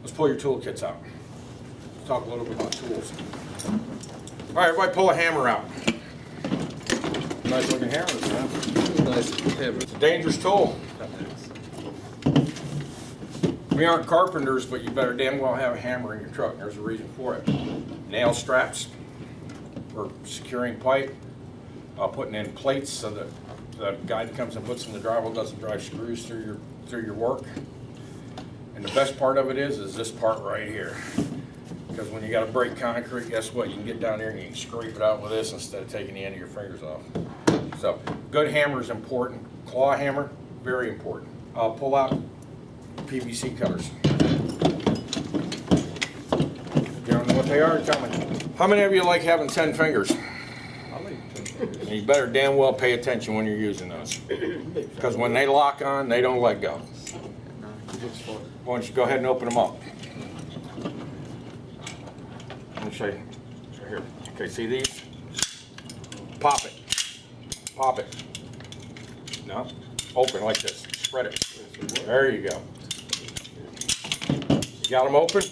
Let's pull your toolkits out. Let's talk a little bit about tools. All right, everybody pull a hammer out. Nice looking hammer, man. Nice hammer. It's a dangerous tool. We aren't carpenters, but you better damn well have a hammer in your truck. There's a reason for it. Nail straps for securing pipe, putting in plates so that the guy that comes and puts in the drywall doesn't drive screws through your work. And the best part of it is this part right here. Because when you got to break concrete, guess what? You can get down there and you can scrape it out with this instead of taking the end of your fingers off. So, good hammer is important. Claw hammer, very important. I'll pull out PVC cutters. You don't know what they are? Tell me. How many of you like having 10 fingers? I like 10 fingers. And you better damn well pay attention when you're using those. Because when they lock on, they don't let go. Why don't you go ahead and open them up? Let me show you. Right here. Okay, see these? Pop it. Pop it. No. Open like this. Spread it. There you go. You got them open?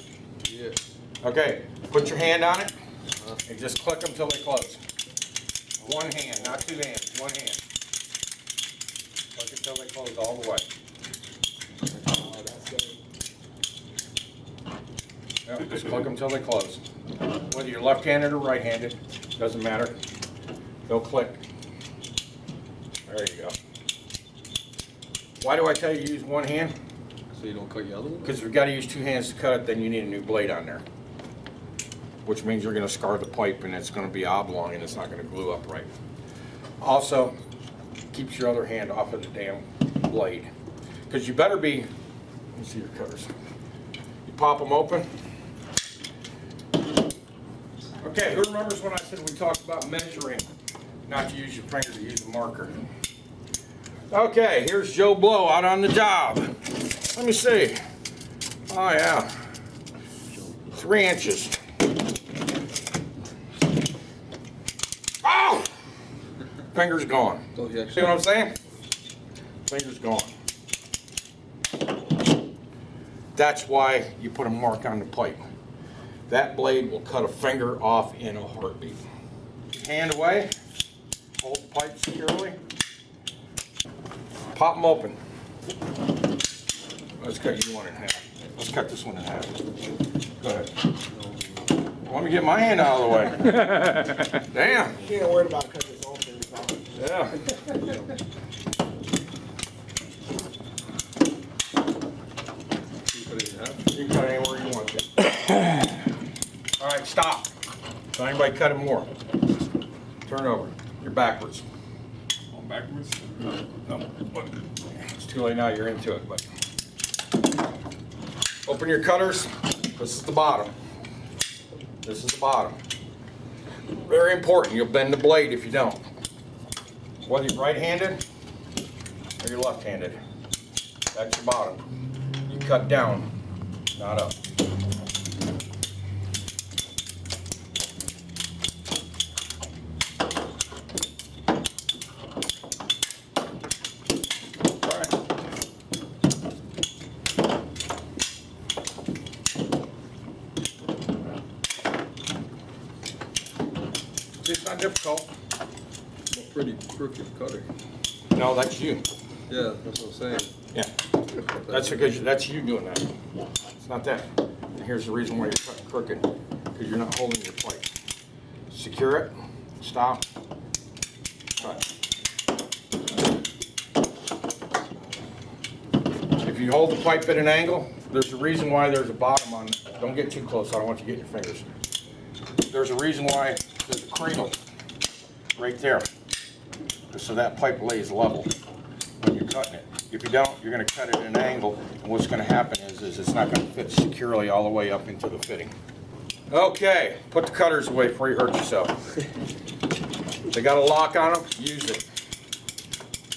Yeah. Okay. Put your hand on it and just click them till they close. One hand, not two hands. One hand. Click it till they close all the way. Yeah, just click them till they close. Whether you're left-handed or right-handed, doesn't matter. They'll click. There you go. Why do I tell you to use one hand? So you don't cut your other one? Because if you've got to use two hands to cut it, then you need a new blade on there. Which means you're going to scar the pipe and it's going to be oblong and it's not going to glue up right. Also, keeps your other hand off of the damn blade. Because you better be, let me see your cutters. You pop them open. Okay, who remembers when I said we talked about measuring, not to use your finger, to use a marker? Okay, here's Joe Blow out on the job. Let me see. Oh yeah, 3 inches. Oh! Finger's gone. See what I'm saying? Finger's gone. That's why you put a mark on the pipe. That blade will cut a finger off in a heartbeat. Hand away, hold the pipe securely, pop them open. Let's cut you one in half. Let's cut this one in half. Go ahead. Let me get my hand out of the way. Damn. You ain't worried about cutting his own fingers off. Yeah. You can cut it anywhere you want to. All right, stop. Don't anybody cut it more. Turn over. You're backwards. On backwards? No. It's too late now. You're into it. But open your cutters. This is the bottom. This is the bottom. Very important. You'll bend the blade if you don't. Whether you're right-handed or you're left-handed. That's your bottom. You cut down, not up. It's not difficult. I'm a pretty crooked cutter. No, that's you. Yeah, that's what I'm saying. Yeah. That's because that's you doing that. It's not that. And here's the reason why you're cutting crooked. Because you're not holding your plate. Secure it. Stop. Cut. If you hold the pipe at an angle, there's a reason why there's a bottom on it. Don't get too close. I don't want you getting your fingers. There's a reason why there's a cradle right there. So that pipe lays level when you're cutting it. If you don't, you're going to cut it at an angle, and what's going to happen is it's not going to fit securely all the way up into the fitting. Okay, put the cutters away before you hurt yourself. They got a lock on them, use it.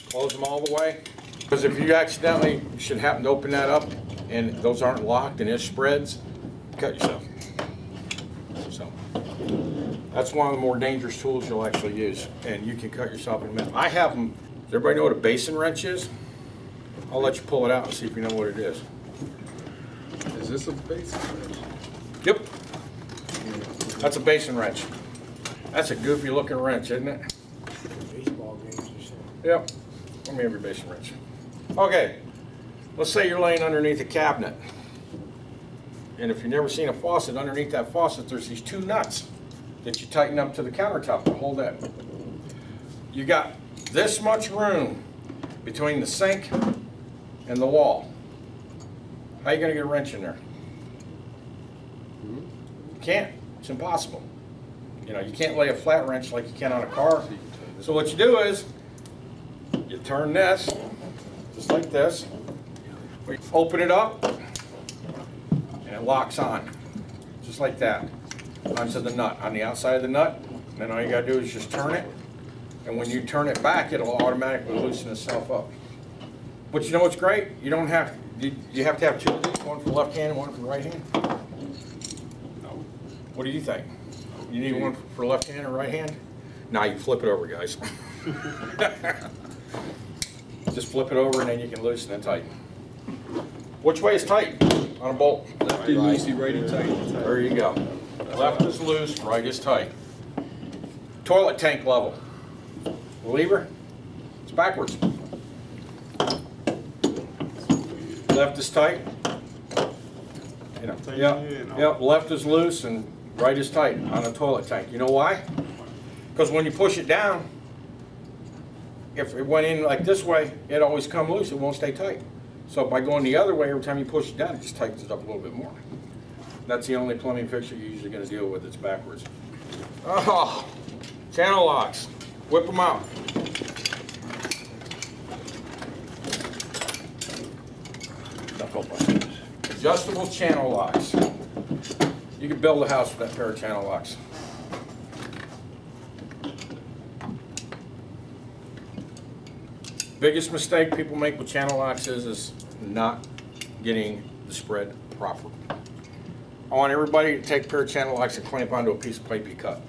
Close them all the way. Because if you accidentally should happen to open that up and those aren't locked and it spreads, cut yourself. So that's one of the more dangerous tools you'll actually use, and you can cut yourself in a minute. I have them. Does everybody know what a Basin wrench is? I'll let you pull it out and see if you know what it is. Is this a basin wrench? Yep. That's a basin wrench. That's a goofy looking wrench, isn't it? Baseball games or something. Yep. Let me have your basin wrench. Okay. Let's say you're laying underneath a cabinet. And if you've never seen a faucet, underneath that faucet, there's these two nuts that you tighten up to the countertop to hold that. You got this much room between the sink and the wall. How are you gonna get a wrench in there? You can't. It's impossible. You know, you can't lay a flat wrench like you can on a car. So what you do is, you turn this, just like this. We open it up, and it locks on, just like that, onto the nut, on the outside of the nut. And then all you gotta do is just turn it, and when you turn it back, it'll automatically loosen itself up. But you know what's great? You don't have, you have to have two of these, one for left hand and one for right hand? No. What do you think? You need one for left hand or right hand? Nah, you flip it over, guys. Just flip it over and then you can loosen and tighten. Which way is tight on a bolt? Lefty loosey, righty tight. There you go. Left is loose, right is tight. Toilet tank level. The lever, it's backwards. Left is tight. You know, yep, left is loose and right is tight on a toilet tank. You know why? Because when you push it down, if it went in like this way, it always come loose, it won't stay tight. So by going the other way, every time you push it down, it just tightens it up a little bit more. That's the only plumbing fixture you're usually going to deal with, it's backwards. Oh, channel locks. Whip them out. Adjustable channel locks. You can build a house with that pair of channel locks. Biggest mistake people make with channel locks is not getting the spread proper. I want everybody to take a pair of channel locks and clamp onto a piece of pipe you cut.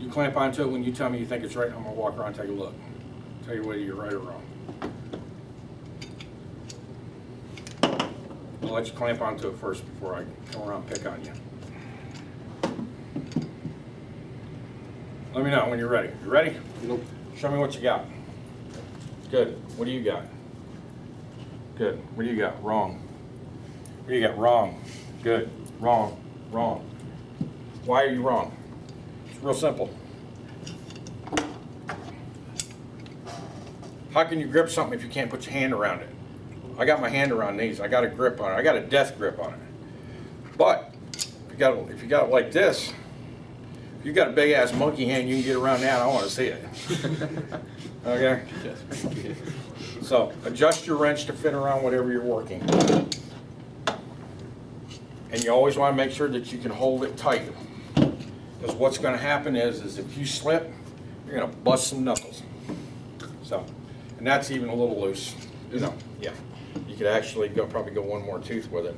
You clamp onto it when you tell me you think it's right, I'm gonna walk around and take a look. Tell you whether you're right or wrong. I'll let you clamp onto it first before I come around and pick on you. Let me know when you're ready. You ready? Nope. Show me what you got. Good. What do you got? Good. What do you got? Wrong. What do you got? Wrong. Good. Wrong. Wrong. Why are you wrong? It's real simple. How can you grip something if you can't put your hand around it? I got my hand around these. I got a grip on it. I got a death grip on it. But if you got it like this, if you got a big ass monkey hand, you can get around that. I want to see it. Okay. So adjust your wrench to fit around whatever you're working. And you always want to make sure that you can hold it tight. Because what's going to happen is if you slip, you're going to bust some knuckles. So, and that's even a little loose. You know, yeah. You could actually probably go one more tooth with it.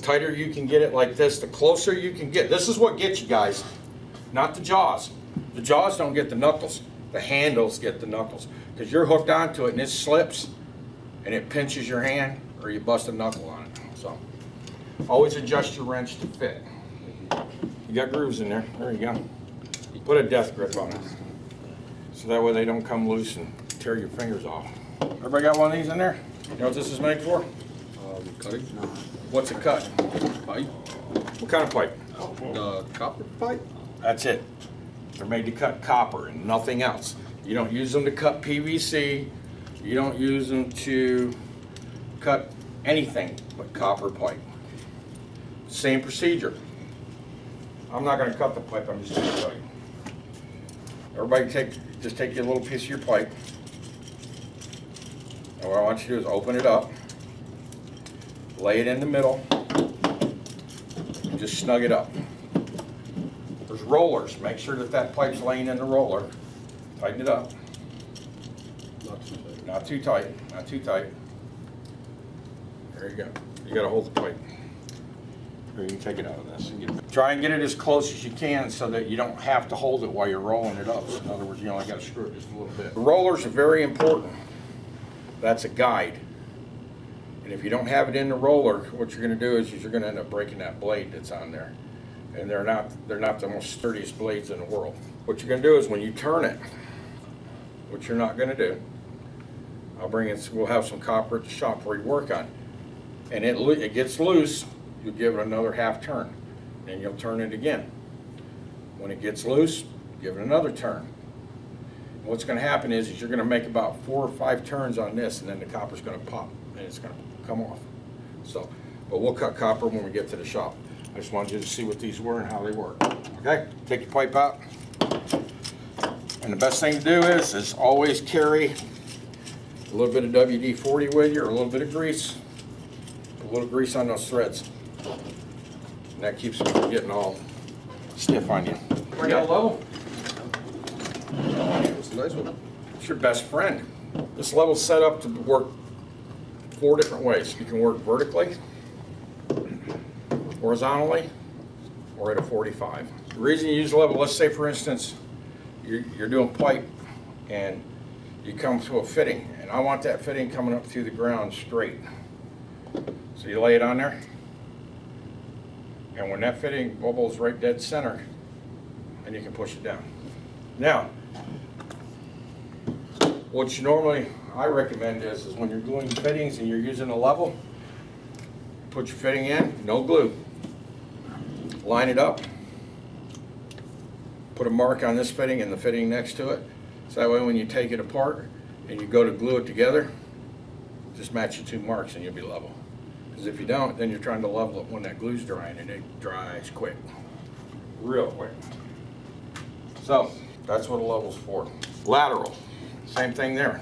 Tighter you can get it like this, the closer you can get. This is what gets you guys, not the jaws. The jaws don't get the knuckles. The handles get the knuckles. Because you're hooked onto it and it slips and it pinches your hand or you bust a knuckle on it. So always adjust your wrench to fit. You got grooves in there. There you go. Put a death grip on it. So that way they don't come loose and tear your fingers off. Everybody got one of these in there? You know what this is made for? Cutting? No. What's it cut? Pipe? What kind of pipe? Copper pipe? That's it. They're made to cut copper and nothing else. You don't use them to cut PVC. You don't use them to cut anything but copper pipe. Same procedure. I'm not going to cut the pipe, I'm just going to show you. Everybody just take your little piece of your pipe. And what I want you to do is open it up, lay it in the middle, and just snug it up. There's rollers. Make sure that that pipe's laying in the roller. Tighten it up. Not too tight. Not too tight. Not too tight. There you go. You got to hold the pipe. Or you can take it out of this. Try and get it as close as you can so that you don't have to hold it while you're rolling it up. So in other words, you only got to screw it just a little bit. The rollers are very important. That's a guide. And if you don't have it in the roller, what you're going to do is you're going to end up breaking that blade that's on there. And they're not the most sturdiest blades in the world. What you're going to do is when you turn it, which you're not going to do, we'll have some copper at the shop where you work on. And it gets loose, you'll give it another half turn. And you'll turn it again. When it gets loose, give it another turn. And what's going to happen is you're going to make about 4 or 5 turns on this, and then the copper's going to pop and it's going to come off. So, but we'll cut copper when we get to the shop. I just wanted you to see what these were and how they work. Okay, take your pipe out. And the best thing to do is always carry a little bit of WD-40 with you, or a little bit of grease. A little grease on those threads. And that keeps them from getting all stiff on you. Bring out level. That's a nice one. It's your best friend. This level's set up to work 4 different ways. You can work vertically, horizontally, or at a 45. The reason you use level, let's say for instance, you're doing pipe and you come to a fitting, and I want that fitting coming up through the ground straight. So you lay it on there, and when that fitting bubbles right dead center, then you can push it down. Now, what I recommend is when you're gluing fittings and you're using a level, put your fitting in, no glue. Line it up. Put a mark on this fitting and the fitting next to it. So that way when you take it apart and you go to glue it together, just match the 2 marks and you'll be level. Because if you don't, then you're trying to level it when that glue's drying, and it dries quick. Real quick. So, that's what a level's for. Lateral. Same thing there.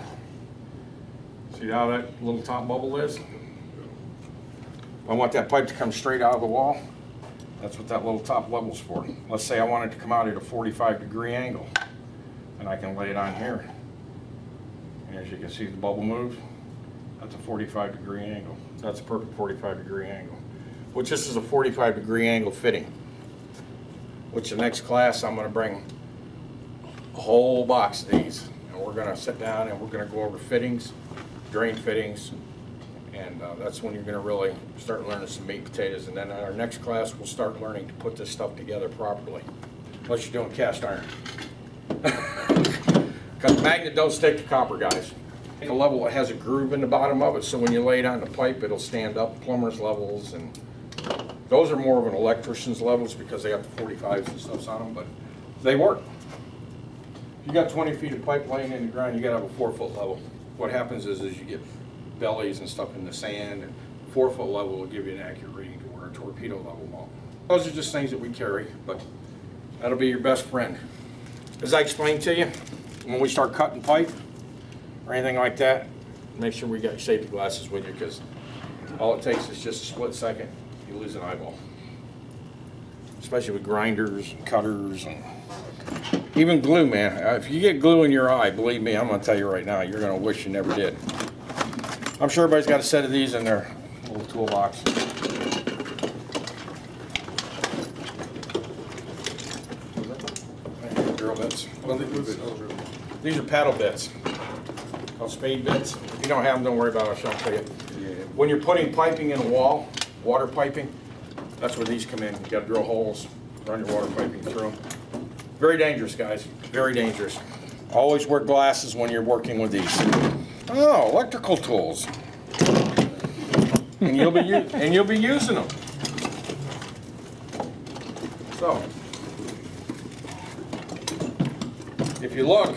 See how that little top bubble is? I want that pipe to come straight out of the wall. That's what that little top level's for. Let's say I want it to come out at a 45-degree angle. And I can lay it on here. And as you can see, the bubble moves. That's a 45-degree angle. So that's a perfect 45-degree angle. Which this is a 45-degree angle fitting. Which the next class I'm going to bring a whole box of these. And we're going to sit down and we're going to go over fittings, drain fittings, and that's when you're going to really start learning some meat and potatoes. And then in our next class, we'll start learning to put this stuff together properly. Unless you're doing cast iron. Because magnet don't stick to copper, guys. The level has a groove in the bottom of it, so when you lay it on the pipe, it'll stand up. Plumbers levels, and those are more of an electrician's levels because they have the 45s and stuff on them, but they work. If you got 20 feet of pipe laying in the ground, you got to have a 4-foot level. What happens is you get bellies and stuff in the sand, and 4-foot level will give you an accurate reading to where a torpedo level won't. Those are just things that we carry, but that'll be your best friend. As I explained to you, when we start cutting pipe or anything like that, make sure we got your safety glasses with you, because all it takes is just a split second, you lose an eyeball. Especially with grinders and cutters and even glue, man. If you get glue in your eye, believe me, I'm going to tell you right now, you're going to wish you never did. I'm sure everybody's got a set of these in their little toolbox. Drill bits. These are paddle bits, called spade bits. If you don't have them, don't worry about it, I'll show them to you. When you're putting piping in a wall, water piping, that's where these come in. You got to drill holes, run your water piping through them. Very dangerous, guys, very dangerous. Always wear glasses when you're working with these. Oh, electrical tools. And you'll be using them. So, if you look,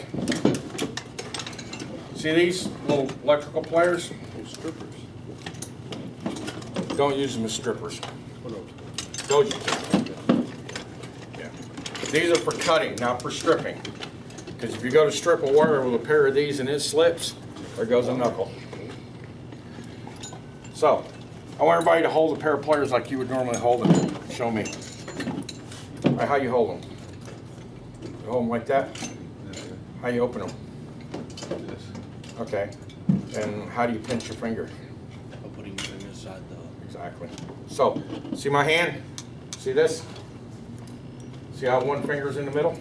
see these little electrical pliers? Strippers. Don't use them as strippers. What else? Those use them. Yeah. These are for cutting, not for stripping. Because if you go to strip a wire with a pair of these and it slips, there goes a knuckle. So, I want everybody to hold a pair of pliers like you would normally hold them. Show me. All right, how you hold them? You hold them like that? How you open them? Okay. And how do you pinch your finger? I'm putting your finger inside the Exactly. So, see my hand? See this? See how one finger's in the middle?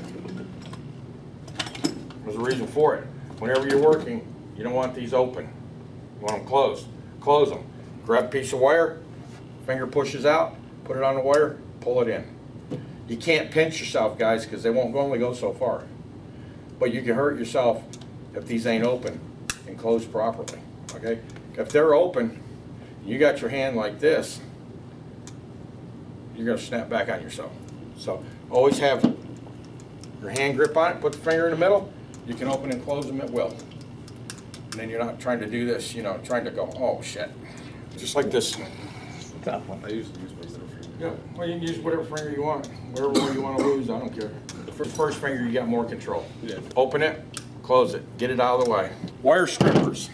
There's a reason for it. Whenever you're working, you don't want these open. You want them closed. Close them. Grab a piece of wire, finger pushes out, put it on the wire, pull it in. You can't pinch yourself, guys, because they won't only go so far. But you can hurt yourself if these ain't open and closed properly, okay? If they're open, you got your hand like this, you're gonna snap back on yourself. So always have your hand grip on it, put the finger in the middle, you can open and close them at will. And then you're not trying to do this, you know, trying to go, oh shit. Just like this. I usually use my middle finger. Yeah, well, you can use whatever finger you want, whatever one you want to lose, I don't care. The first finger, you got more control. Yeah. Open it, close it, get it out of the way. Wire strippers.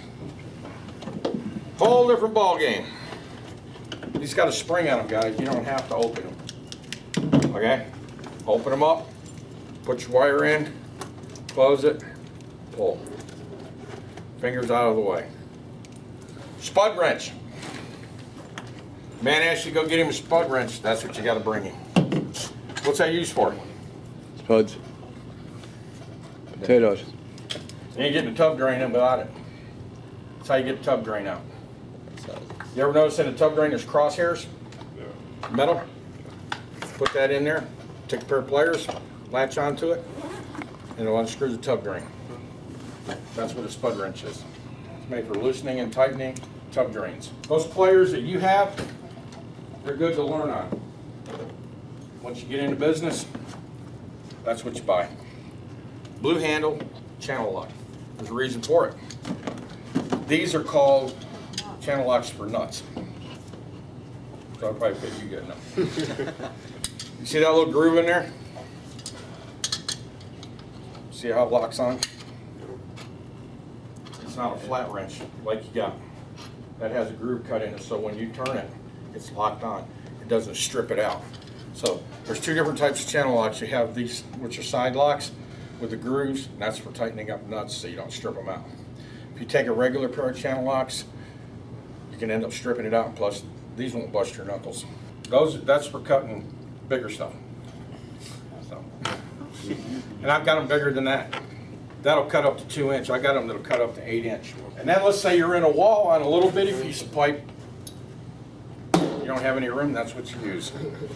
Whole different ball game. These got a spring on them, guys. You don't have to open them. Okay? Open them up, put your wire in, close it, pull. Fingers out of the way. Spud wrench. Man asked you to go get him a spud wrench, that's what you got to bring him. What's that used for? Spuds. Potatoes. You ain't getting a tub drain in without it. That's how you get the tub drain out. You ever notice in a tub drain there's crosshairs? Yeah. Metal? Put that in there, take a pair of pliers, latch onto it, and it'll unscrew the tub drain. That's what a spud wrench is. It's made for loosening and tightening tub drains. Those pliers that you have, they're good to learn on. Once you get into business, that's what you buy. Blue handle, channel lock. There's a reason for it. These are called channel locks for nuts. So I'll probably fit you good enough. You see that little groove in there? See how it locks on? It's not a flat wrench like you got. That has a groove cut in it, so when you turn it, it's locked on. It doesn't strip it out. So there's two different types of channel locks. You have these, which are side locks with the grooves, and that's for tightening up nuts so you don't strip them out. If you take a regular pair of channel locks, you can end up stripping it out, and plus these won't bust your knuckles. That's for cutting bigger stuff. So, and I've got them bigger than that. That'll cut up to 2 inch. I got them that'll cut up to 8 inch. And then let's say you're in a wall on a little bitty piece of pipe. You don't have any room, that's what you use.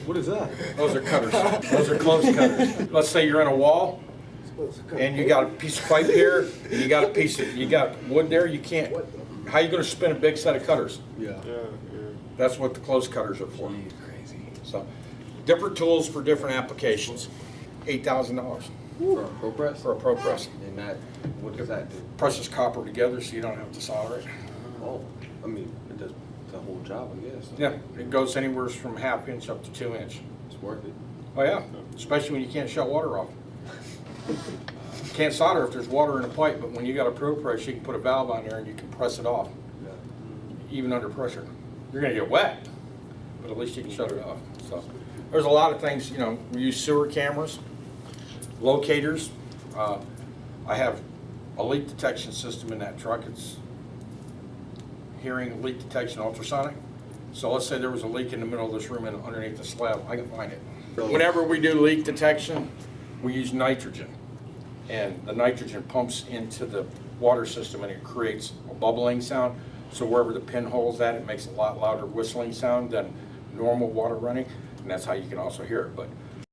What is that? Those are cutters. Those are close cutters. Let's say you're in a wall and you got a piece of pipe here, and you got wood there, you can't, how are you gonna spin a big set of cutters? Yeah. That's what the close cutters are for. So, different tools for different applications. $8,000 For a pro press? for a pro press. And that, what does that do? Presses copper together so you don't have to solder it. Oh, I mean, it does the whole job, I guess. Yeah, it goes anywhere from 1/2 inch up to 2 inch. It's worth it. Oh yeah, especially when you can't shut water off. You can't solder if there's water in the pipe, but when you got a pro press, you can put a valve on there and you can press it off, Yeah. even under pressure. You're gonna get wet, but at least you can shut it off. So there's a lot of things, you know, we use sewer cameras, locators. I have a leak detection system in that truck. It's hearing leak detection ultrasonic. So let's say there was a leak in the middle of this room and underneath the slab, I can find it. Whenever we do leak detection, we use nitrogen. And the nitrogen pumps into the water system and it creates a bubbling sound. So wherever the pinhole's at, it makes a lot louder whistling sound than normal water running. And that's how you can also hear it. But